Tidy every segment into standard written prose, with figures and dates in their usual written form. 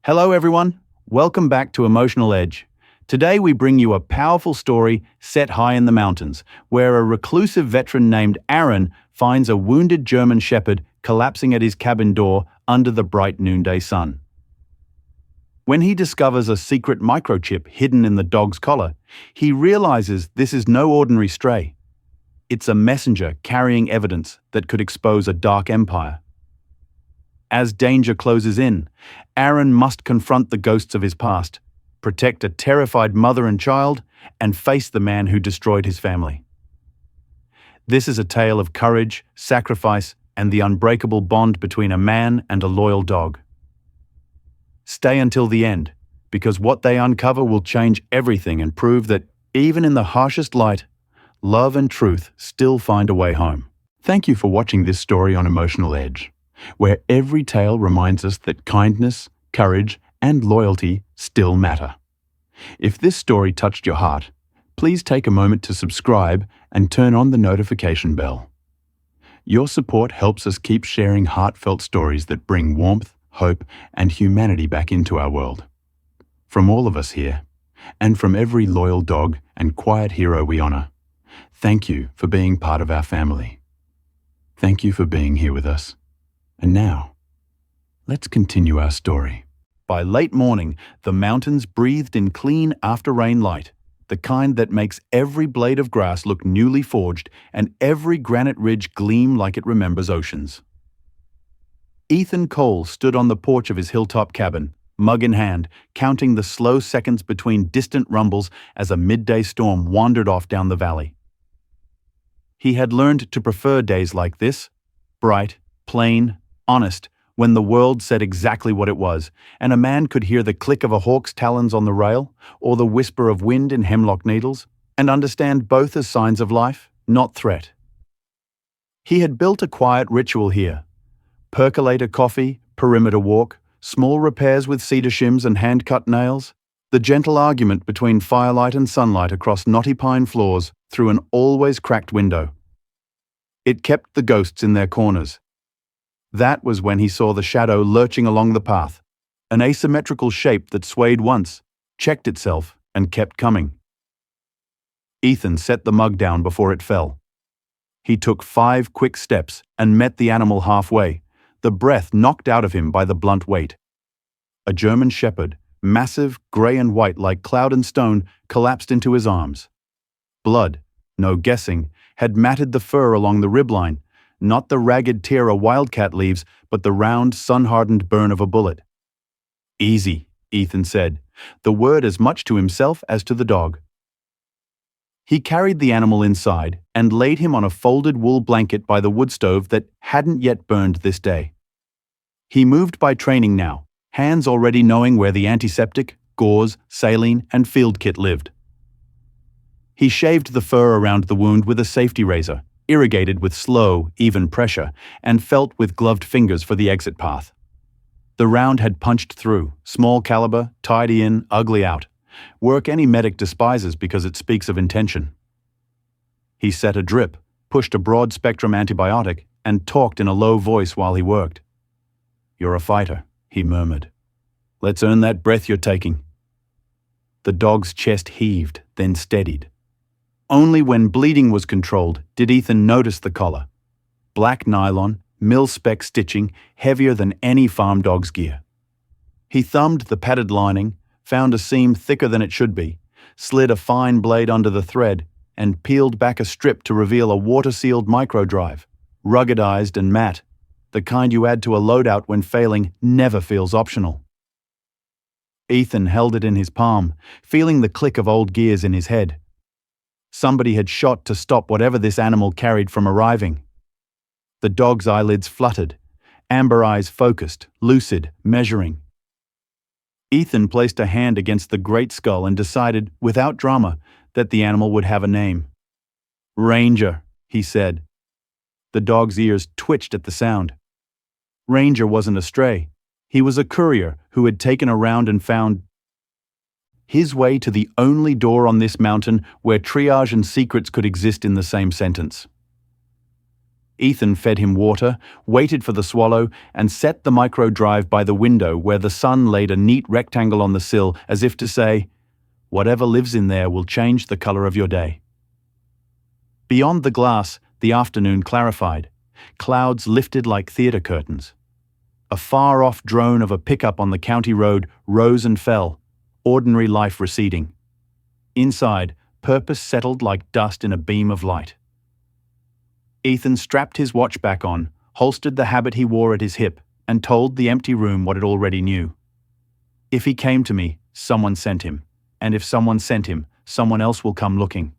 Hello everyone, welcome back to Emotional Edge. Today we bring you a powerful story set high in the mountains, where a reclusive veteran named Aaron finds a wounded German shepherd collapsing at his cabin door under the bright noonday sun. When he discovers a secret microchip hidden in the dog's collar, he realizes this is no ordinary stray. It's a messenger carrying evidence that could expose a dark empire. As danger closes in, Aaron must confront the ghosts of his past, protect a terrified mother and child, and face the man who destroyed his family. This is a tale of courage, sacrifice, and the unbreakable bond between a man and a loyal dog. Stay until the end, because what they uncover will change everything and prove that, even in the harshest light, love and truth still find a way home. Thank you for watching this story on Emotional Edge, where every tale reminds us that kindness, courage, and loyalty still matter. If this story touched your heart, please take a moment to subscribe and turn on the notification bell. Your support helps us keep sharing heartfelt stories that bring warmth, hope, and humanity back into our world. From all of us here, and from every loyal dog and quiet hero we honor, thank you for being part of our family. Thank you for being here with us. And now, let's continue our story. By late morning, the mountains breathed in clean after-rain light, the kind that makes every blade of grass look newly forged and every granite ridge gleam like it remembers oceans. Ethan Cole stood on the porch of his hilltop cabin, mug in hand, counting the slow seconds between distant rumbles as a midday storm wandered off down the valley. He had learned to prefer days like this, bright, plain, honest, when the world said exactly what it was, and a man could hear the click of a hawk's talons on the rail, or the whisper of wind in hemlock needles, and understand both as signs of life, not threat. He had built a quiet ritual here. Percolator coffee, perimeter walk, small repairs with cedar shims and hand-cut nails, the gentle argument between firelight and sunlight across knotty pine floors through an always cracked window. It kept the ghosts in their corners. That was when he saw the shadow lurching along the path, an asymmetrical shape that swayed once, checked itself, and kept coming. Ethan set the mug down before it fell. He took 5 quick steps and met the animal halfway, the breath knocked out of him by the blunt weight. A German shepherd, massive, gray and white like cloud and stone, collapsed into his arms. Blood, no guessing, had matted the fur along the ribline, not the ragged tear a wildcat leaves, but the round, sun-hardened burn of a bullet. "Easy," Ethan said, the word as much to himself as to the dog. He carried the animal inside and laid him on a folded wool blanket by the wood stove that hadn't yet burned this day. He moved by training now, hands already knowing where the antiseptic, gauze, saline, and field kit lived. He shaved the fur around the wound with a safety razor, irrigated with slow, even pressure, and felt with gloved fingers for the exit path. The round had punched through, small caliber, tidy in, ugly out. Work any medic despises because it speaks of intention. He set a drip, pushed a broad-spectrum antibiotic, and talked in a low voice while he worked. "You're a fighter," he murmured. "Let's earn that breath you're taking." The dog's chest heaved, then steadied. Only when bleeding was controlled did Ethan notice the collar. Black nylon, mil-spec stitching, heavier than any farm dog's gear. He thumbed the padded lining, found a seam thicker than it should be, slid a fine blade under the thread, and peeled back a strip to reveal a water-sealed microdrive, ruggedized and matte, the kind you add to a loadout when failing never feels optional. Ethan held it in his palm, feeling the click of old gears in his head. Somebody had shot to stop whatever this animal carried from arriving. The dog's eyelids fluttered, amber eyes focused, lucid, measuring. Ethan placed a hand against the great skull and decided, without drama, that the animal would have a name. "Ranger," he said. The dog's ears twitched at the sound. Ranger wasn't a stray. He was a courier who had taken a round and found his way to the only door on this mountain where triage and secrets could exist in the same sentence. Ethan fed him water, waited for the swallow, and set the micro-drive by the window where the sun laid a neat rectangle on the sill as if to say, "Whatever lives in there will change the color of your day." Beyond the glass, the afternoon clarified. Clouds lifted like theater curtains. A far-off drone of a pickup on the county road rose and fell, ordinary life receding. Inside, purpose settled like dust in a beam of light. Ethan strapped his watch back on, holstered the habit he wore at his hip, and told the empty room what it already knew. If he came to me, someone sent him. And if someone sent him, someone else will come looking.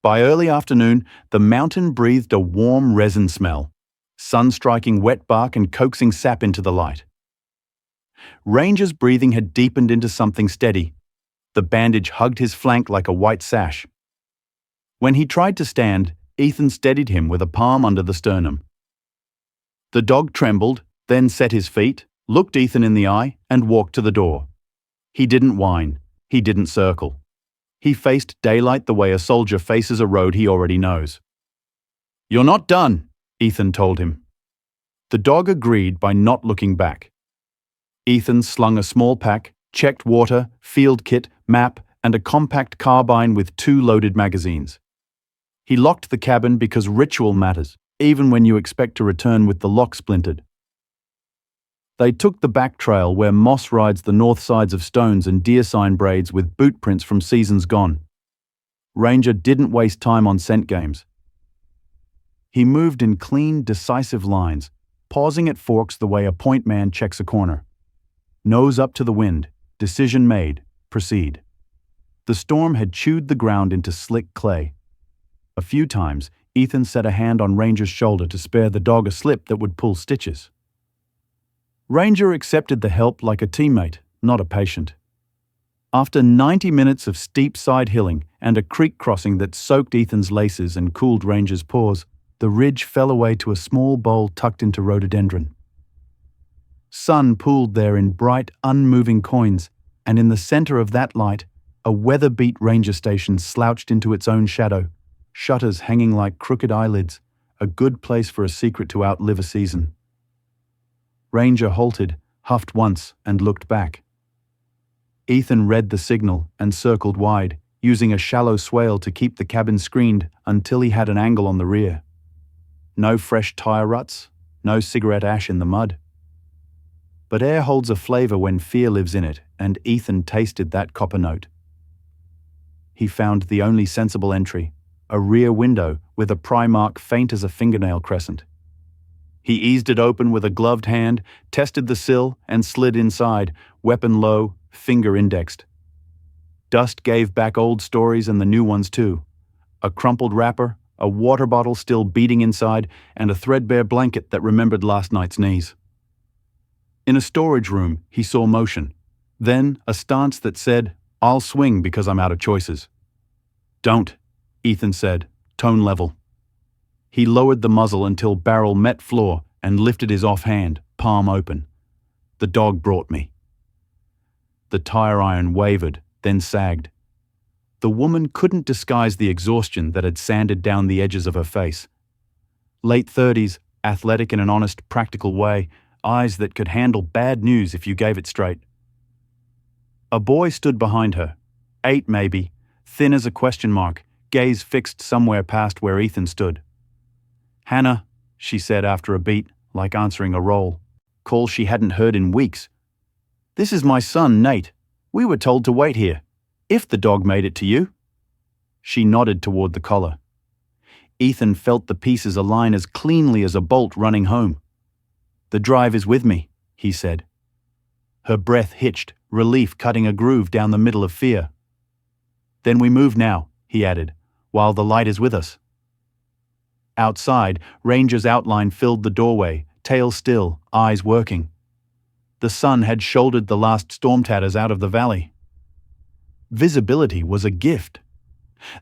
By early afternoon, the mountain breathed a warm resin smell, sun striking wet bark and coaxing sap into the light. Ranger's breathing had deepened into something steady. The bandage hugged his flank like a white sash. When he tried to stand, Ethan steadied him with a palm under the sternum. The dog trembled, then set his feet, looked Ethan in the eye, and walked to the door. He didn't whine. He didn't circle. He faced daylight the way a soldier faces a road he already knows. "You're not done," Ethan told him. The dog agreed by not looking back. Ethan slung a small pack, checked water, field kit, map, and a compact carbine with 2 loaded magazines. He locked the cabin because ritual matters, even when you expect to return with the lock splintered. They took the back trail where moss rides the north sides of stones and deer sign braids with boot prints from seasons gone. Ranger didn't waste time on scent games. He moved in clean, decisive lines, pausing at forks the way a point man checks a corner. Nose up to the wind, decision made, proceed. The storm had chewed the ground into slick clay. A few times, Ethan set a hand on Ranger's shoulder to spare the dog a slip that would pull stitches. Ranger accepted the help like a teammate, not a patient. After 90 minutes of steep side hilling and a creek crossing that soaked Ethan's laces and cooled Ranger's paws, the ridge fell away to a small bowl tucked into rhododendron. Sun pooled there in bright, unmoving coins, and in the center of that light, a weather-beat ranger station slouched into its own shadow, shutters hanging like crooked eyelids, a good place for a secret to outlive a season. Ranger halted, huffed once, and looked back. Ethan read the signal and circled wide, using a shallow swale to keep the cabin screened until he had an angle on the rear. No fresh tire ruts, no cigarette ash in the mud. But air holds a flavor when fear lives in it, and Ethan tasted that copper note. He found the only sensible entry, a rear window with a pry mark faint as a fingernail crescent. He eased it open with a gloved hand, tested the sill, and slid inside, weapon low, finger indexed. Dust gave back old stories and the new ones too. A crumpled wrapper, a water bottle still beating inside, and a threadbare blanket that remembered last night's knees. In a storage room, he saw motion. Then a stance that said, "I'll swing because I'm out of choices." "Don't," Ethan said, tone level. He lowered the muzzle until barrel met floor and lifted his offhand, palm open. "The dog brought me." The tire iron wavered, then sagged. The woman couldn't disguise the exhaustion that had sanded down the edges of her face. Late 30s, athletic in an honest, practical way, eyes that could handle bad news if you gave it straight. A boy stood behind her, 8 maybe, thin as a question mark, gaze fixed somewhere past where Ethan stood. "Hannah," she said after a beat, like answering a roll, call she hadn't heard in weeks. "This is my son, Nate. We were told to wait here. If the dog made it to you." She nodded toward the collar. Ethan felt the pieces align as cleanly as a bolt running home. "The drive is with me," he said. Her breath hitched, relief cutting a groove down the middle of fear. "Then we move now," he added, "while the light is with us." Outside, Ranger's outline filled the doorway, tail still, eyes working. The sun had shouldered the last storm tatters out of the valley. Visibility was a gift.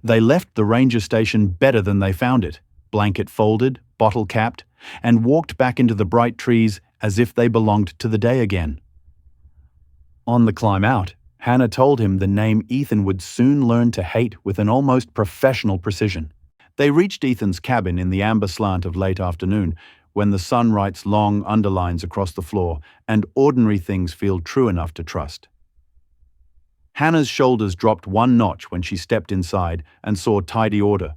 They left the ranger station better than they found it, blanket folded, bottle capped, and walked back into the bright trees as if they belonged to the day again. On the climb out, Hannah told him the name Ethan would soon learn to hate with an almost professional precision. They reached Ethan's cabin in the amber slant of late afternoon, when the sun writes long underlines across the floor and ordinary things feel true enough to trust. Hannah's shoulders dropped one notch when she stepped inside and saw tidy order.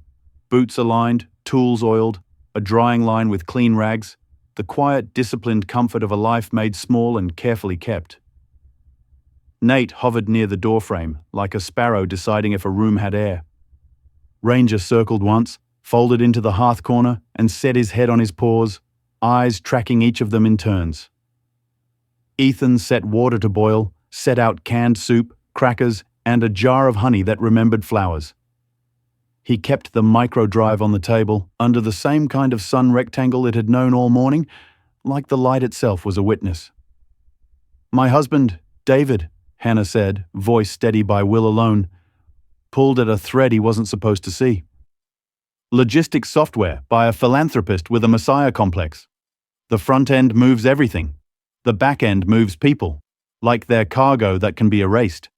Boots aligned, tools oiled, a drying line with clean rags, the quiet, disciplined comfort of a life made small and carefully kept. Nate hovered near the doorframe, like a sparrow deciding if a room had air. Ranger circled once, folded into the hearth corner, and set his head on his paws, eyes tracking each of them in turns. Ethan set water to boil, set out canned soup, crackers, and a jar of honey that remembered flowers. He kept the micro-drive on the table, under the same kind of sun rectangle it had known all morning, like the light itself was a witness. "My husband, David," Hannah said, voice steady by will alone, pulled at a thread he wasn't supposed to see. "Logistics software by a philanthropist with a messiah complex. The front end moves everything. The back end moves people, like their cargo that can be erased."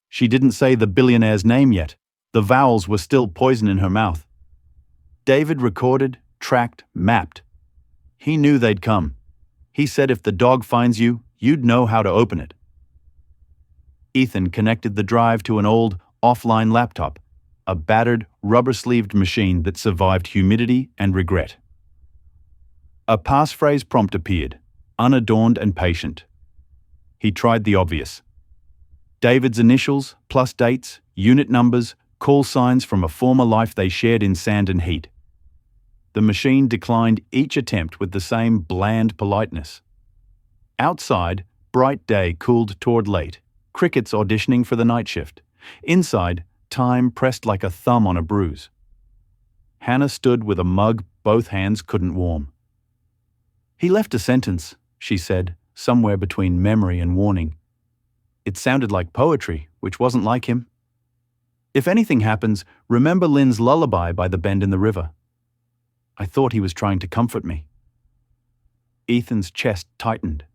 She didn't say the billionaire's name yet. The vowels were still poison in her mouth. David recorded, tracked, mapped. He knew they'd come. He said if the dog finds you, you'd know how to open it. Ethan connected the drive to an old, offline laptop, a battered, rubber-sleeved machine that survived humidity and regret. A passphrase prompt appeared, unadorned and patient. He tried the obvious. David's initials, plus dates, unit numbers, call signs from a former life they shared in sand and heat. The machine declined each attempt with the same bland politeness. Outside, bright day cooled toward late, crickets auditioning for the night shift. Inside, time pressed like a thumb on a bruise. Hannah stood with a mug both hands couldn't warm. "He left a sentence," she said, somewhere between memory and warning. It sounded like poetry, which wasn't like him. "If anything happens, remember Lynn's lullaby by the bend in the river." I thought he was trying to comfort me. Ethan's chest tightened.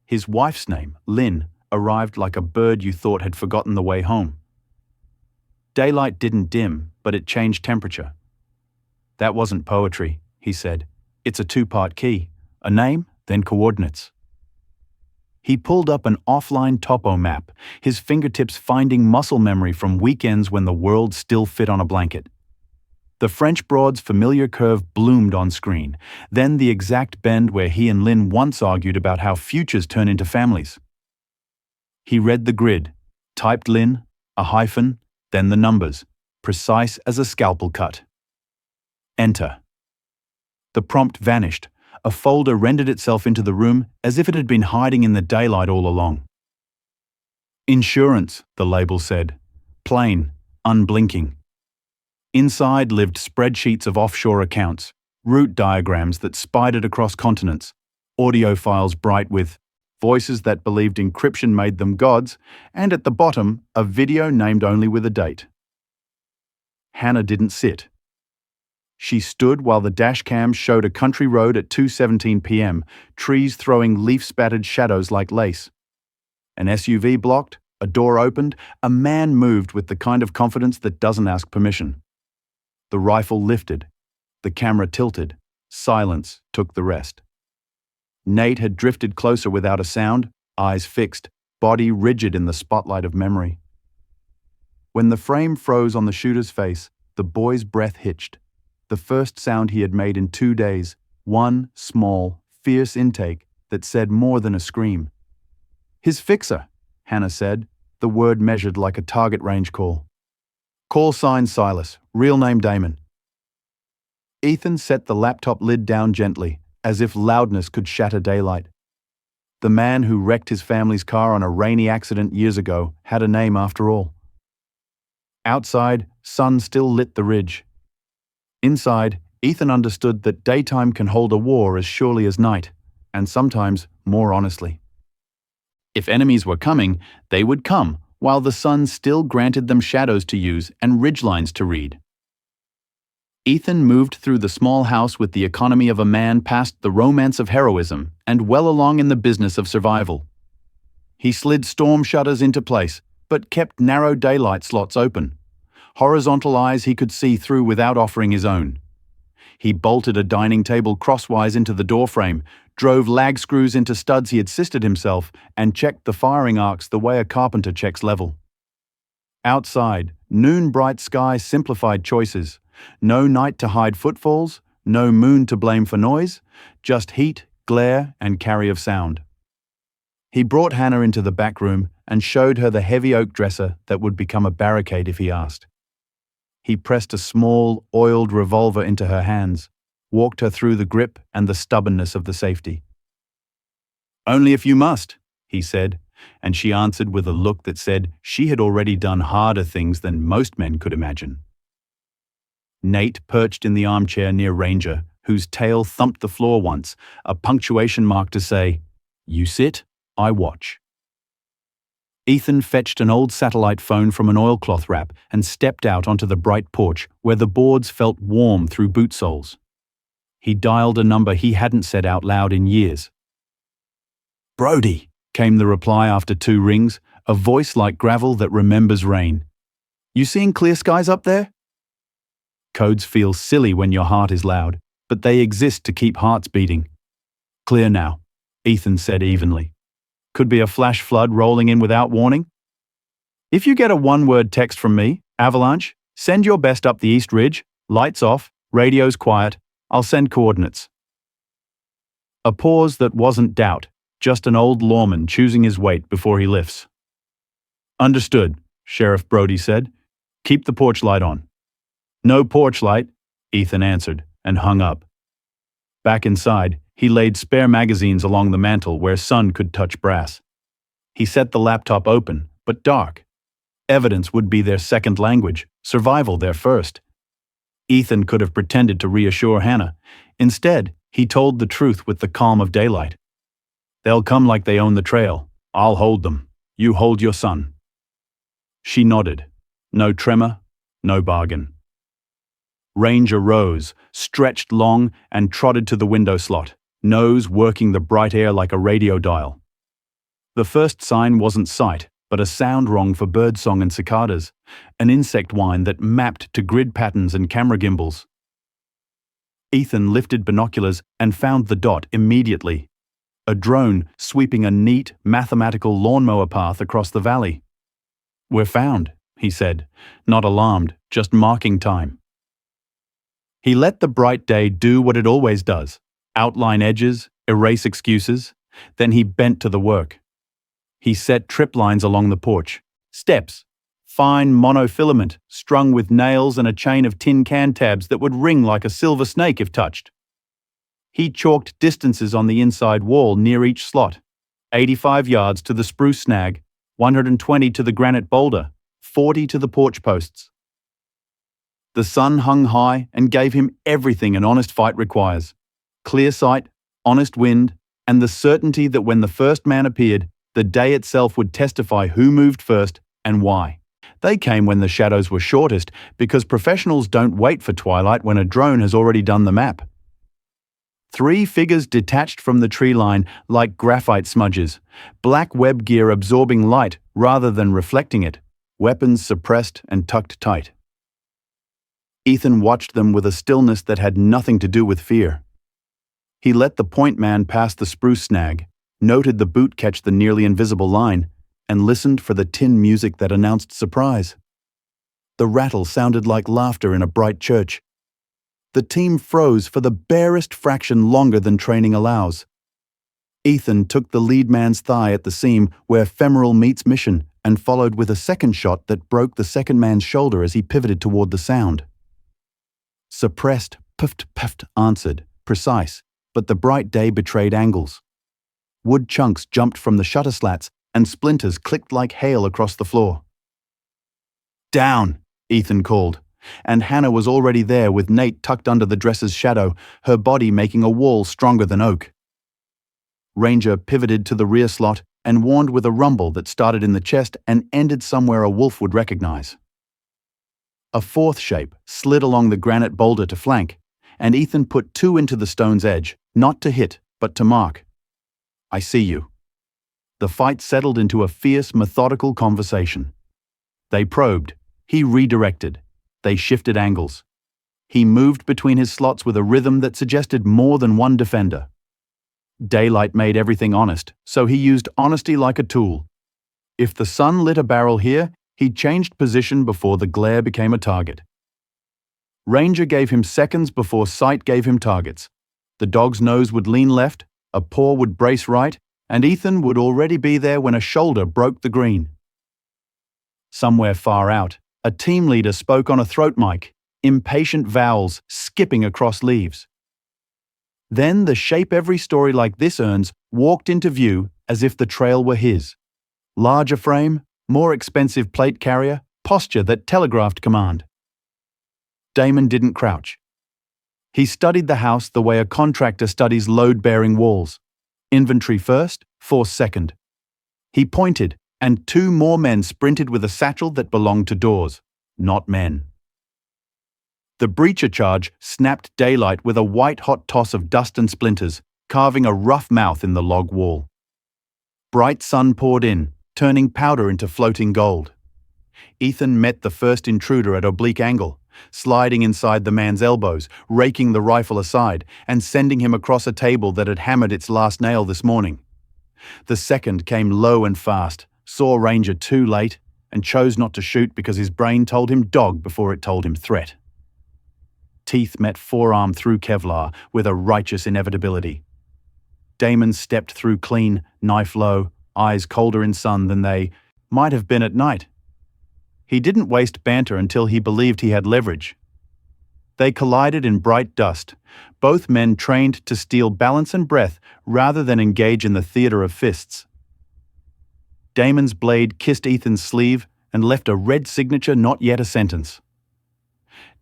His wife's name, Lynn, arrived like a bird you thought had forgotten the way home. Daylight didn't dim, but it changed temperature. "That wasn't poetry," he said. "It's a two-part key. A name, then coordinates." He pulled up an offline topo map, his fingertips finding muscle memory from weekends when the world still fit on a blanket. The French Broad's familiar curve bloomed on screen, then the exact bend where he and Lynn once argued about how futures turn into families. He read the grid, typed Lynn, a hyphen, then the numbers, precise as a scalpel cut. Enter. The prompt vanished. A folder rendered itself into the room as if it had been hiding in the daylight all along. "Insurance," the label said. Plain, unblinking. Inside lived spreadsheets of offshore accounts, route diagrams that spidered across continents, audio files bright with voices that believed encryption made them gods, and at the bottom, a video named only with a date. Hannah didn't sit. She stood while the dashcam showed a country road at 2:17 p.m., trees throwing leaf-spattered shadows like lace. An SUV blocked, a door opened, a man moved with the kind of confidence that doesn't ask permission. The rifle lifted, the camera tilted, silence took the rest. Nate had drifted closer without a sound, eyes fixed, body rigid in the spotlight of memory. When the frame froze on the shooter's face, the boy's breath hitched. The first sound he had made in 2 days, one small, fierce intake that said more than a scream. "His fixer," Hannah said, the word measured like a target range call. "Call sign Silas, real name Damon." Ethan set the laptop lid down gently, as if loudness could shatter daylight. The man who wrecked his family's car on a rainy accident years ago had a name after all. Outside, sun still lit the ridge. Inside, Ethan understood that daytime can hold a war as surely as night, and sometimes more honestly. If enemies were coming, they would come, while the sun still granted them shadows to use and ridgelines to read. Ethan moved through the small house with the economy of a man past the romance of heroism and well along in the business of survival. He slid storm shutters into place, but kept narrow daylight slots open. Horizontal eyes he could see through without offering his own. He bolted a dining table crosswise into the doorframe, drove lag screws into studs he had sisted himself, and checked the firing arcs the way a carpenter checks level. Outside, noon-bright sky simplified choices. No night to hide footfalls, no moon to blame for noise, just heat, glare, and carry of sound. He brought Hannah into the back room and showed her the heavy oak dresser that would become a barricade if he asked. He pressed a small, oiled revolver into her hands, walked her through the grip and the stubbornness of the safety. "Only if you must," he said, and she answered with a look that said she had already done harder things than most men could imagine. Nate perched in the armchair near Ranger, whose tail thumped the floor once, a punctuation mark to say, "You sit, I watch." Ethan fetched an old satellite phone from an oilcloth wrap and stepped out onto the bright porch where the boards felt warm through boot soles. He dialed a number he hadn't said out loud in years. "Brody," came the reply after 2 rings, a voice like gravel that remembers rain. "You seeing clear skies up there?" Codes feel silly when your heart is loud, but they exist to keep hearts beating. "Clear now," Ethan said evenly. "Could be a flash flood rolling in without warning. If you get a 1-word text from me, avalanche, send your best up the East Ridge, lights off, radio's quiet, I'll send coordinates." A pause that wasn't doubt, just an old lawman choosing his weight before he lifts. "Understood," Sheriff Brody said. "Keep the porch light on." "No porch light," Ethan answered, and hung up. Back inside, he laid spare magazines along the mantel where sun could touch brass. He set the laptop open, but dark. Evidence would be their second language, survival their first. Ethan could have pretended to reassure Hannah. Instead, he told the truth with the calm of daylight. "They'll come like they own the trail. I'll hold them. You hold your son." She nodded. No tremor, no bargain. Ranger rose, stretched long, and trotted to the window slot, nose working the bright air like a radio dial. The first sign wasn't sight, but a sound wrong for birdsong and cicadas, an insect whine that mapped to grid patterns and camera gimbals. Ethan lifted binoculars and found the dot immediately. A drone sweeping a neat, mathematical lawnmower path across the valley. "We're found," he said, not alarmed, just marking time. He let the bright day do what it always does, outline edges, erase excuses, then he bent to the work. He set trip lines along the porch, steps, fine monofilament strung with nails and a chain of tin can tabs that would ring like a silver snake if touched. He chalked distances on the inside wall near each slot, 85 yards to the spruce snag, 120 to the granite boulder, 40 to the porch posts. The sun hung high and gave him everything an honest fight requires. Clear sight, honest wind, and the certainty that when the first man appeared, the day itself would testify who moved first and why. They came when the shadows were shortest, because professionals don't wait for twilight when a drone has already done the map. 3 figures detached from the tree line like graphite smudges, black web gear absorbing light rather than reflecting it, weapons suppressed and tucked tight. Ethan watched them with a stillness that had nothing to do with fear. He let the point man pass the spruce snag, noted the boot catch the nearly invisible line, and listened for the tin music that announced surprise. The rattle sounded like laughter in a bright church. The team froze for the barest fraction longer than training allows. Ethan took the lead man's thigh at the seam where femoral meets mission and followed with a second shot that broke the second man's shoulder as he pivoted toward the sound. Suppressed, puffed answered, precise, but the bright day betrayed angles. Wood chunks jumped from the shutter slats and splinters clicked like hail across the floor. "Down," Ethan called, and Hannah was already there with Nate tucked under the dresser's shadow, her body making a wall stronger than oak. Ranger pivoted to the rear slot and warned with a rumble that started in the chest and ended somewhere a wolf would recognize. A 4th shape slid along the granite boulder to flank, and Ethan put 2 into the stone's edge, not to hit, but to mark. "I see you." The fight settled into a fierce, methodical conversation. They probed, he redirected, They shifted angles. He moved between his slots with a rhythm that suggested more than one defender. Daylight made everything honest, so he used honesty like a tool. If the sun lit a barrel here, he changed position before the glare became a target. Ranger gave him seconds before sight gave him targets. The dog's nose would lean left, a paw would brace right, and Ethan would already be there when a shoulder broke the green. Somewhere far out, a team leader spoke on a throat mic, impatient vowels skipping across leaves. Then the shape every story like this earns walked into view as if the trail were his. Larger frame, more expensive plate carrier, posture that telegraphed command. Damon didn't crouch. He studied the house the way a contractor studies load-bearing walls. Inventory first, force second. He pointed, and 2 more men sprinted with a satchel that belonged to doors, not men. The breacher charge snapped daylight with a white-hot toss of dust and splinters, carving a rough mouth in the log wall. Bright sun poured in, turning powder into floating gold. Ethan met the first intruder at oblique angle, sliding inside the man's elbows, raking the rifle aside, and sending him across a table that had hammered its last nail this morning. The second came low and fast, saw Ranger too late, and chose not to shoot because his brain told him dog before it told him threat. Teeth met forearm through Kevlar with a righteous inevitability. Damon stepped through clean, knife low, eyes colder in sun than they might have been at night. He didn't waste banter until he believed he had leverage. They collided in bright dust, both men trained to steal balance and breath rather than engage in the theater of fists. Damon's blade kissed Ethan's sleeve and left a red signature not yet a sentence.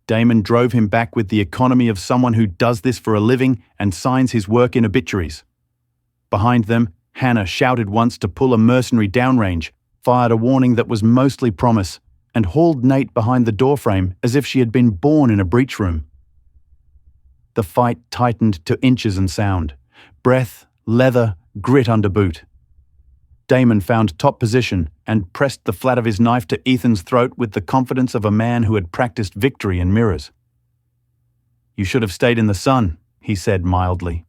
Damon drove him back with the economy of someone who does this for a living and signs his work in obituaries. Behind them, Hannah shouted once to pull a mercenary downrange, fired a warning that was mostly promise, and hauled Nate behind the doorframe as if she had been born in a breach room. The fight tightened to inches and sound. Breath, leather, grit under boot. Damon found top position and pressed the flat of his knife to Ethan's throat with the confidence of a man who had practiced victory in mirrors. "You should have stayed in the sun," he said mildly.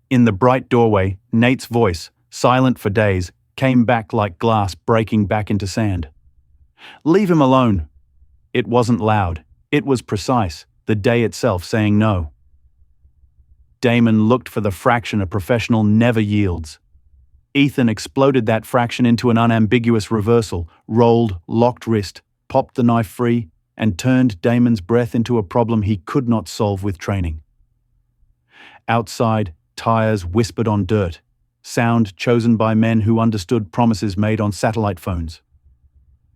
In the bright doorway, Nate's voice, silent for days, came back like glass breaking back into sand. "Leave him alone." It wasn't loud. It was precise, the day itself saying no. Damon looked for the fraction a professional never yields. Ethan exploded that fraction into an unambiguous reversal, rolled, locked wrist, popped the knife free, and turned Damon's breath into a problem he could not solve with training. Outside, tires whispered on dirt, sound chosen by men who understood promises made on satellite phones.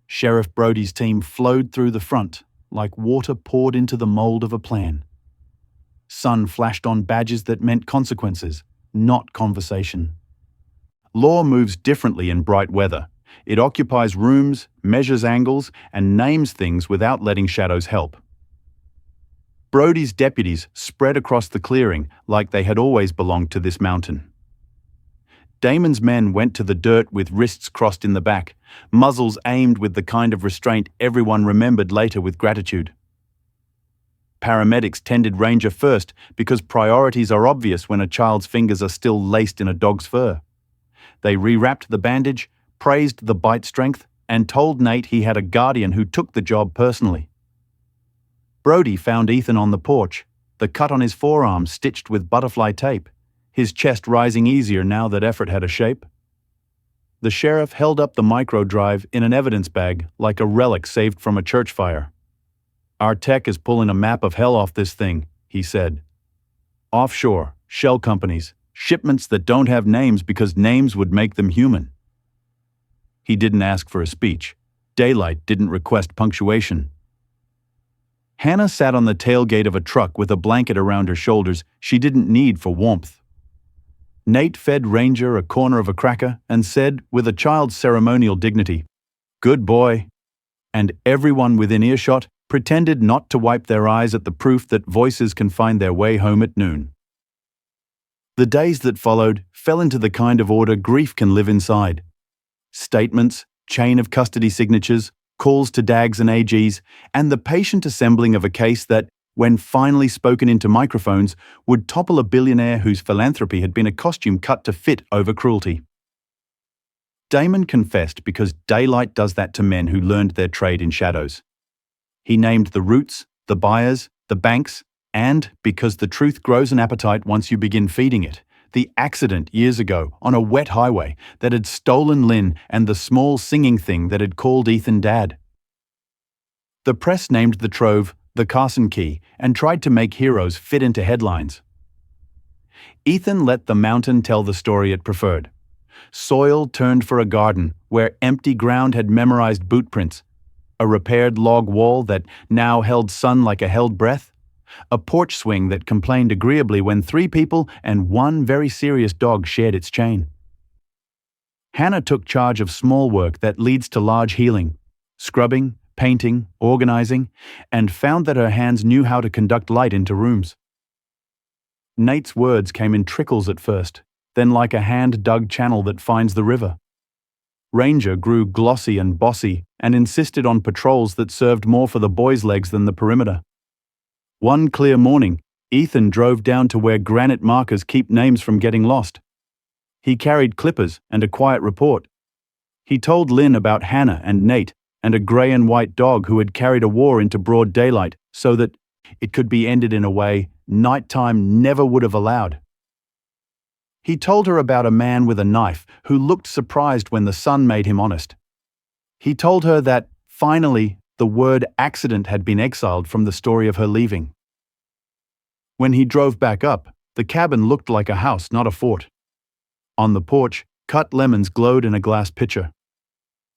Sheriff Brody's team flowed through the front, like water poured into the mold of a plan. Sun flashed on badges that meant consequences, not conversation. Law moves differently in bright weather. It occupies rooms, measures angles, and names things without letting shadows help. Brody's deputies spread across the clearing like they had always belonged to this mountain. Damon's men went to the dirt with wrists crossed in the back, muzzles aimed with the kind of restraint everyone remembered later with gratitude. Paramedics tended Ranger first because priorities are obvious when a child's fingers are still laced in a dog's fur. They rewrapped the bandage, praised the bite strength, and told Nate he had a guardian who took the job personally. Brody found Ethan on the porch, the cut on his forearm stitched with butterfly tape, his chest rising easier now that effort had a shape. The sheriff held up the micro-drive in an evidence bag like a relic saved from a church fire. "Our tech is pulling a map of hell off this thing," he said. "Offshore, shell companies, shipments that don't have names because names would make them human." He didn't ask for a speech. Daylight didn't request punctuation. Hannah sat on the tailgate of a truck with a blanket around her shoulders she didn't need for warmth. Nate fed Ranger a corner of a cracker and said, with a child's ceremonial dignity, "Good boy," and everyone within earshot pretended not to wipe their eyes at the proof that voices can find their way home at noon. The days that followed fell into the kind of order grief can live inside. Statements, chain of custody signatures, calls to DAGs and AGs, and the patient assembling of a case that, when finally spoken into microphones, would topple a billionaire whose philanthropy had been a costume cut to fit over cruelty. Damon confessed because daylight does that to men who learned their trade in shadows. He named the routes, the buyers, the banks, and, because the truth grows an appetite once you begin feeding it, the accident years ago on a wet highway that had stolen Lynn and the small singing thing that had called Ethan Dad. The press named the trove the Carson Key and tried to make heroes fit into headlines. Ethan let the mountain tell the story it preferred. Soil turned for a garden where empty ground had memorized boot prints, a repaired log wall that now held sun like a held breath, a porch swing that complained agreeably when 3 people and 1 very serious dog shared its chain. Hannah took charge of small work that leads to large healing, scrubbing, painting, organizing, and found that her hands knew how to conduct light into rooms. Nate's words came in trickles at first, then like a hand-dug channel that finds the river. Ranger grew glossy and bossy and insisted on patrols that served more for the boys' legs than the perimeter. One clear morning, Ethan drove down to where granite markers keep names from getting lost. He carried clippers and a quiet report. He told Lynn about Hannah and Nate and a grey and white dog who had carried a war into broad daylight so that it could be ended in a way nighttime never would have allowed. He told her about a man with a knife who looked surprised when the sun made him honest. He told her that, finally, the word accident had been exiled from the story of her leaving. When he drove back up, the cabin looked like a house, not a fort. On the porch, cut lemons glowed in a glass pitcher.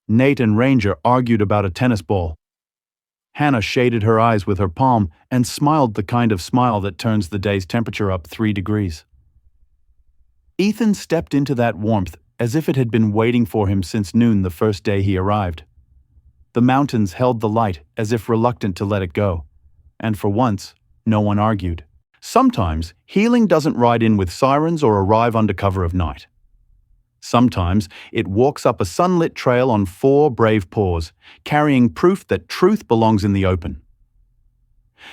Nate and Ranger argued about a tennis ball. Hannah shaded her eyes with her palm and smiled the kind of smile that turns the day's temperature up 3 degrees. Ethan stepped into that warmth as if it had been waiting for him since noon the first day he arrived. The mountains held the light as if reluctant to let it go, and for once, no one argued. Sometimes, healing doesn't ride in with sirens or arrive under cover of night. Sometimes, it walks up a sunlit trail on 4 brave paws, carrying proof that truth belongs in the open.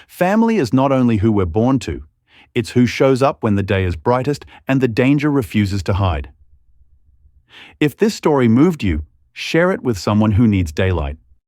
Family is not only who we're born to, it's who shows up when the day is brightest and the danger refuses to hide. If this story moved you, share it with someone who needs daylight.